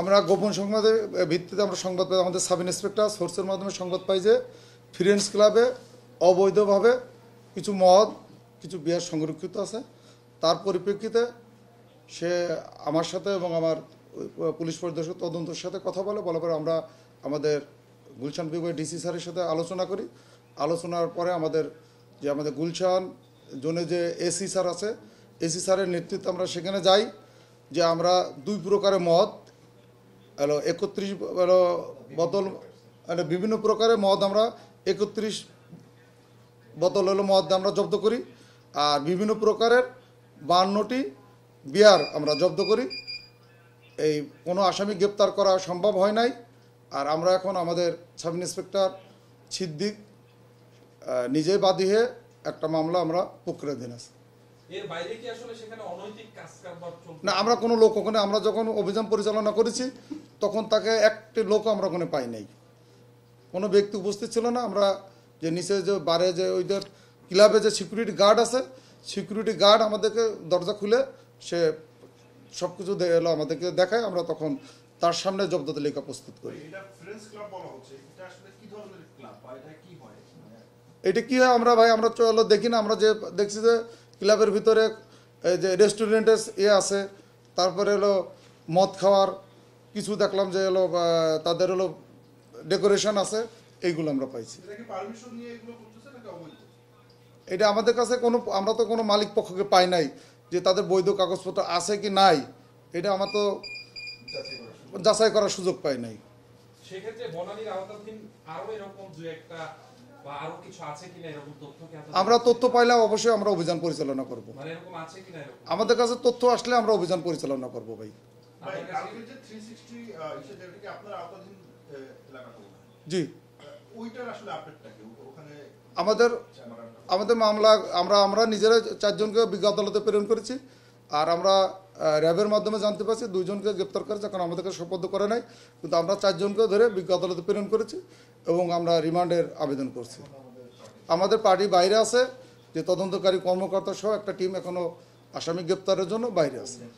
আমরা গোপন সংবাদের ভিত্তিতে আমরা সংবাদ পাই, আমাদের সাব ইন্সপেক্টর সোর্সের মাধ্যমে সংবাদ পাই যে ফ্রেন্ডস ক্লাবে অবৈধভাবে কিছু মদ, কিছু বিয়ার সংরক্ষিত আছে। তার পরিপ্রেক্ষিতে সে আমার সাথে এবং আমার পুলিশ পরিদর্শক তদন্তের সাথে কথা বলার পরে আমরা আমাদের গুলশান বিভাগের ডিসি স্যারের সাথে আলোচনা করি। আলোচনার পরে আমাদের গুলশান জোনে যে এসি স্যার আছে, এসি স্যারের নেতৃত্বে আমরা সেখানে যাই যে আমরা দুই প্রকারের মদ 31 বোতল বিভিন্ন প্রকারের মদ আমরা 31 বোতল মদ আমরা জব্দ করি, আর বিভিন্ন প্রকারের 52টি বিয়ার আমরা জব্দ করি। এই কোনো আসামি গ্রেপ্তার করা সম্ভব হয় নাই। আর আমরা এখন আমাদের সাব ইন্সপেক্টর সিদ্দিক নিজেই বাদী হয়ে একটা মামলা আমরা প্রক্রিয়াধীন আছি। এর বাইরে কি আসলে সেখানে অনৈতিক কাজকারবার চলছে না, আমরা কোনো লোক ওখানে, আমরা যখন অভিযান পরিচালনা করেছি তখন তাকে একটি লোক আমরা ওখানে পাই নাই, কোনো ব্যক্তি উপস্থিত ছিল না। আমরা যে নিচে যে বারে যে ওইদের ক্লাবে যে সিকিউরিটি গার্ড আছে, সিকিউরিটি গার্ড আমাদেরকে দরজা খুলে সে সব কিছু আমাদেরকে দেখায়, আমরা তখন তার সামনে জব্দ তালিকা প্রস্তুত করি। এটা কি হয় আমরা ভাই, আমরা চলো দেখি না, আমরা যে দেখছি যে ক্লাবের ভিতরে এই যে রেস্টুরেন্টের আছে, তারপরে মদ খাওয়ার কিছু দেখলাম যে তাদের ডেকোরেশন আছে, এইগুলো আমরা পাইছি। এটা আমাদের কাছে আমরা তো কোনো মালিক পক্ষকে পাই নাই যে তাদের বৈধ কাগজপত্র আছে কি নাই, এটা আমরা তো যাচাই করার সুযোগ পাই নাই। সেক্ষেত্রে বনানীর আওতাধীন আরো এরকম দুই একটা বা আরো কিছু আছে কিনা এরকম তথ্য কি আমরা তথ্য পাইলে অবশ্যই আমরা অভিযান পরিচালনা করব। মানে এরকম আছে কিনা এরকম আমাদের কাছে তথ্য আসলে আমরা অভিযান পরিচালনা করব ভাই। জি, আমাদের মামলা আমরা নিজেরা 4 জনকে বিজ্ঞ আদালতে প্রেরণ করেছি। আর আমরা র্যাবের মাধ্যমে জানতে পারছি 2 জনকে গ্রেপ্তার করেছে, এখন আমাদেরকে সোপর্দ করে নাই, কিন্তু আমরা 4 জনকে ধরে বিজ্ঞ আদালতে প্রেরণ করেছি এবং আমরা রিমান্ডের আবেদন করছি। আমাদের পার্টি বাইরে আছে, যে তদন্তকারী কর্মকর্তা সহ একটা টিম এখনো আসামি গ্রেপ্তারের জন্য বাইরে আছে।